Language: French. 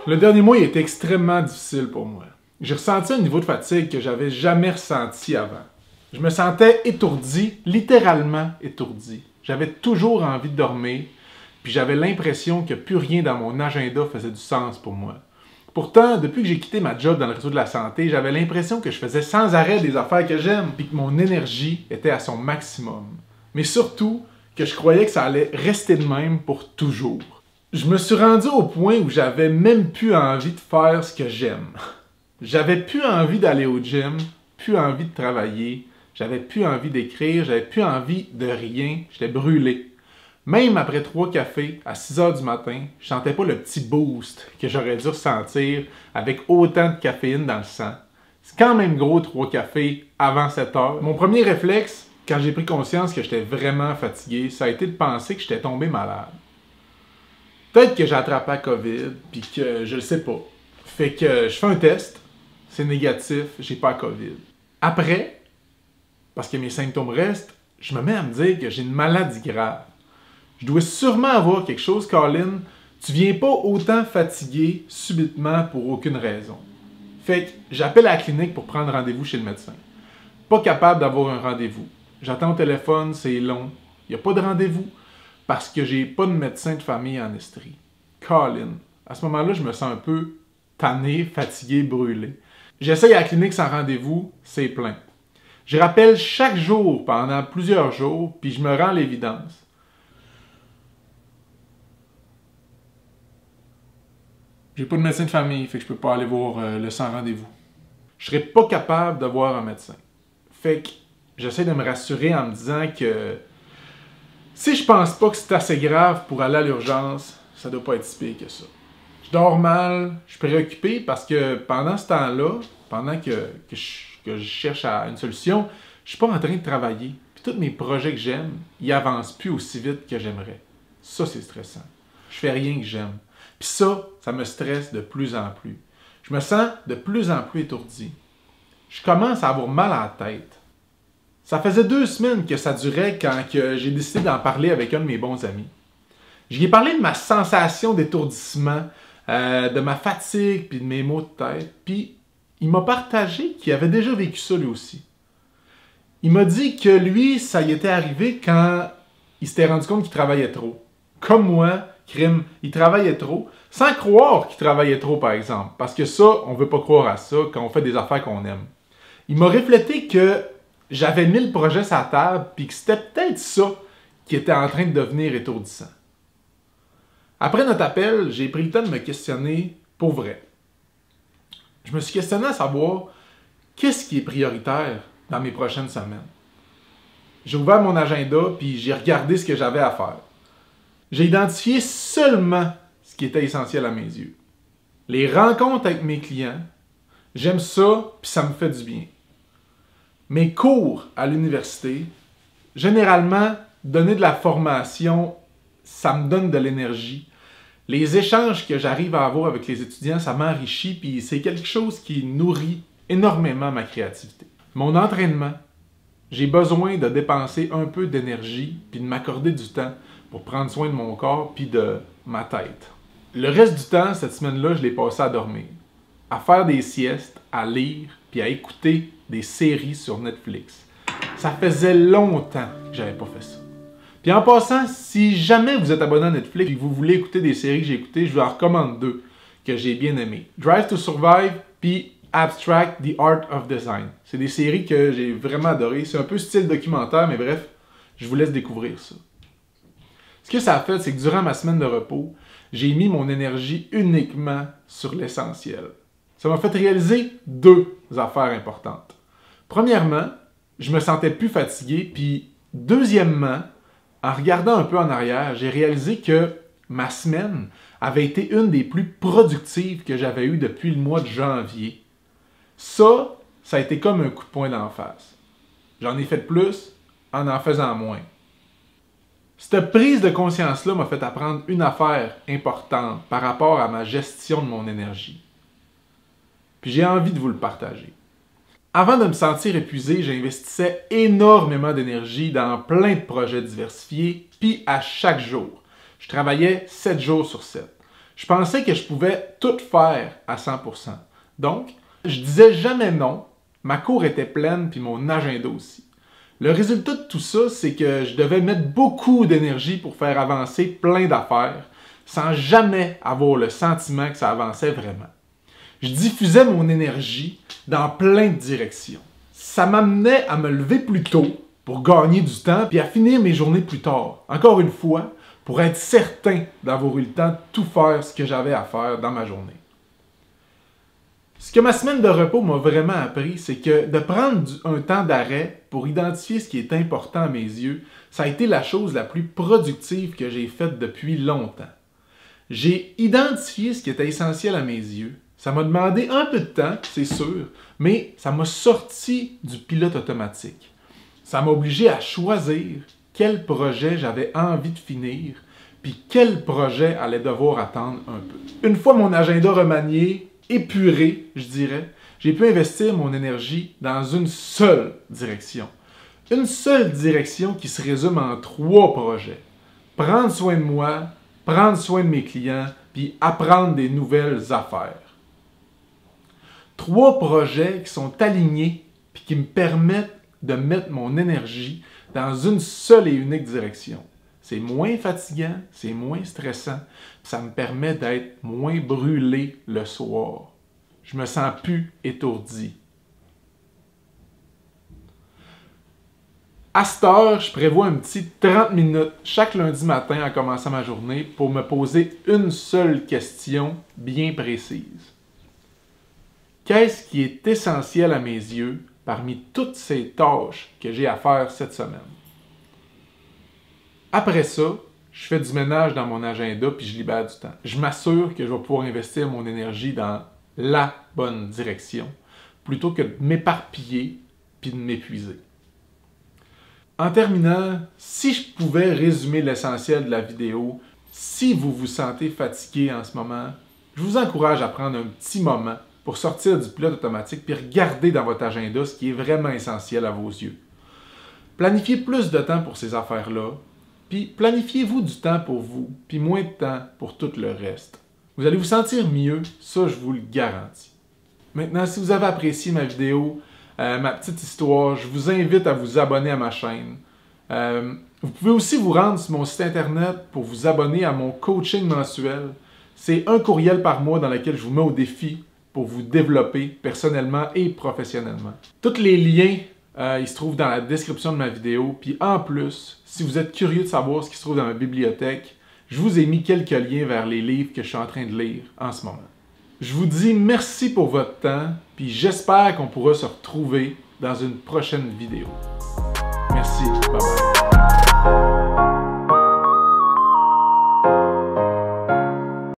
Le dernier mois, il était extrêmement difficile pour moi. J'ai ressenti un niveau de fatigue que j'avais jamais ressenti avant. Je me sentais étourdi, littéralement étourdi. J'avais toujours envie de dormir, puis j'avais l'impression que plus rien dans mon agenda faisait du sens pour moi. Pourtant, depuis que j'ai quitté ma job dans le réseau de la santé, j'avais l'impression que je faisais sans arrêt des affaires que j'aime, puis que mon énergie était à son maximum. Mais surtout, que je croyais que ça allait rester de même pour toujours. Je me suis rendu au point où j'avais même plus envie de faire ce que j'aime. J'avais plus envie d'aller au gym, plus envie de travailler, j'avais plus envie d'écrire, j'avais plus envie de rien, j'étais brûlé. Même après 3 cafés à 6 heures du matin, je sentais pas le petit boost que j'aurais dû ressentir avec autant de caféine dans le sang. C'est quand même gros 3 cafés avant 7 heures. Mon premier réflexe, quand j'ai pris conscience que j'étais vraiment fatigué, ça a été de penser que j'étais tombé malade. Peut-être que j'ai attrapé la COVID, puis que je le sais pas. Fait que je fais un test, c'est négatif, j'ai pas la COVID. Après, parce que mes symptômes restent, je me mets à me dire que j'ai une maladie grave. Je dois sûrement avoir quelque chose, Colin. Tu viens pas autant fatigué subitement pour aucune raison. Fait que j'appelle à la clinique pour prendre rendez-vous chez le médecin. Pas capable d'avoir un rendez-vous. J'attends au téléphone, c'est long. Il n'y a pas de rendez-vous parce que j'ai pas de médecin de famille en Estrie. Colin. À ce moment-là, je me sens un peu tanné, fatigué, brûlé. J'essaye à la clinique sans rendez-vous, c'est plein. Je rappelle chaque jour pendant plusieurs jours, puis je me rends à l'évidence. J'ai pas de médecin de famille, fait que je peux pas aller voir le sans rendez-vous. Je serais pas capable de voir un médecin. Fait que j'essaie de me rassurer en me disant que si je pense pas que c'est assez grave pour aller à l'urgence, ça doit pas être si pire que ça. Je dors mal, je suis préoccupé parce que pendant ce temps-là, pendant que je cherche une solution, je suis pas en train de travailler. Puis tous mes projets que j'aime, ils avancent plus aussi vite que j'aimerais. Ça, c'est stressant. Je fais rien que j'aime. Puis ça me stresse de plus en plus. Je me sens de plus en plus étourdi. Je commence à avoir mal à la tête. Ça faisait 2 semaines que ça durait quand j'ai décidé d'en parler avec un de mes bons amis. J'y ai parlé de ma sensation d'étourdissement, de ma fatigue, puis de mes maux de tête. Puis il m'a partagé qu'il avait déjà vécu ça lui aussi. Il m'a dit que lui, ça y était arrivé quand il s'était rendu compte qu'il travaillait trop. Comme moi, crime, il travaillait trop, sans croire qu'il travaillait trop, par exemple. Parce que ça, on veut pas croire à ça quand on fait des affaires qu'on aime. Il m'a reflété que j'avais mis le projet sur la table, puis que c'était peut-être ça qui était en train de devenir étourdissant. Après notre appel, j'ai pris le temps de me questionner pour vrai. Je me suis questionné à savoir qu'est-ce qui est prioritaire dans mes prochaines semaines. J'ai ouvert mon agenda, puis j'ai regardé ce que j'avais à faire. J'ai identifié seulement ce qui était essentiel à mes yeux. Les rencontres avec mes clients, j'aime ça, puis ça me fait du bien. Mes cours à l'université, généralement, donner de la formation, ça me donne de l'énergie. Les échanges que j'arrive à avoir avec les étudiants, ça m'enrichit, puis c'est quelque chose qui nourrit énormément ma créativité. Mon entraînement, j'ai besoin de dépenser un peu d'énergie, puis de m'accorder du temps pour prendre soin de mon corps puis de ma tête. Le reste du temps, cette semaine-là, je l'ai passé à dormir, à faire des siestes, à lire, puis à écouter des séries sur Netflix. Ça faisait longtemps que j'avais pas fait ça. Puis en passant, si jamais vous êtes abonné à Netflix et que vous voulez écouter des séries que j'ai écoutées, je vous en recommande 2 que j'ai bien aimées. Drive to Survive puis Abstract, The Art of Design. C'est des séries que j'ai vraiment adorées. C'est un peu style documentaire, mais bref, je vous laisse découvrir ça. Ce que ça a fait, c'est que durant ma semaine de repos, j'ai mis mon énergie uniquement sur l'essentiel. Ça m'a fait réaliser 2 affaires importantes. Premièrement, je me sentais plus fatigué, puis deuxièmement, en regardant un peu en arrière, j'ai réalisé que ma semaine avait été une des plus productives que j'avais eues depuis le mois de janvier. Ça a été comme un coup de poing d'en face. J'en ai fait plus en faisant moins. Cette prise de conscience-là m'a fait apprendre une affaire importante par rapport à ma gestion de mon énergie. Puis j'ai envie de vous le partager. Avant de me sentir épuisé, j'investissais énormément d'énergie dans plein de projets diversifiés, puis à chaque jour. Je travaillais 7 jours sur 7. Je pensais que je pouvais tout faire à 100%. Donc, je disais jamais non, ma cour était pleine puis mon agenda aussi. Le résultat de tout ça, c'est que je devais mettre beaucoup d'énergie pour faire avancer plein d'affaires sans jamais avoir le sentiment que ça avançait vraiment. Je diffusais mon énergie dans plein de directions. Ça m'amenait à me lever plus tôt pour gagner du temps puis à finir mes journées plus tard. Encore une fois, pour être certain d'avoir eu le temps de tout faire ce que j'avais à faire dans ma journée. Ce que ma semaine de repos m'a vraiment appris, c'est que de prendre un temps d'arrêt pour identifier ce qui est important à mes yeux, ça a été la chose la plus productive que j'ai faite depuis longtemps. J'ai identifié ce qui était essentiel à mes yeux. Ça m'a demandé un peu de temps, c'est sûr, mais ça m'a sorti du pilote automatique. Ça m'a obligé à choisir quel projet j'avais envie de finir, puis quel projet allait devoir attendre un peu. Une fois mon agenda remanié, épuré, je dirais, j'ai pu investir mon énergie dans une seule direction. Une seule direction qui se résume en 3 projets. Prendre soin de moi, prendre soin de mes clients, puis apprendre des nouvelles affaires. 3 projets qui sont alignés puis qui me permettent de mettre mon énergie dans une seule et unique direction. C'est moins fatigant, c'est moins stressant, ça me permet d'être moins brûlé le soir. Je me sens plus étourdi. À cette heure, je prévois un petit 30 minutes chaque lundi matin en commençant ma journée pour me poser une seule question bien précise. Qu'est-ce qui est essentiel à mes yeux parmi toutes ces tâches que j'ai à faire cette semaine? Après ça, je fais du ménage dans mon agenda puis je libère du temps. Je m'assure que je vais pouvoir investir mon énergie dans la bonne direction plutôt que de m'éparpiller puis de m'épuiser. En terminant, si je pouvais résumer l'essentiel de la vidéo, si vous vous sentez fatigué en ce moment, je vous encourage à prendre un petit moment pour sortir du pilote automatique puis regarder dans votre agenda ce qui est vraiment essentiel à vos yeux. Planifiez plus de temps pour ces affaires-là, puis planifiez-vous du temps pour vous, puis moins de temps pour tout le reste. Vous allez vous sentir mieux, ça je vous le garantis. Maintenant, si vous avez apprécié ma vidéo, ma petite histoire, je vous invite à vous abonner à ma chaîne. Vous pouvez aussi vous rendre sur mon site internet pour vous abonner à mon coaching mensuel. C'est un courriel par mois dans lequel je vous mets au défi pour vous développer personnellement et professionnellement. Tous les liens ils se trouvent dans la description de ma vidéo. Puis en plus, si vous êtes curieux de savoir ce qui se trouve dans ma bibliothèque, je vous ai mis quelques liens vers les livres que je suis en train de lire en ce moment. Je vous dis merci pour votre temps, puis j'espère qu'on pourra se retrouver dans une prochaine vidéo.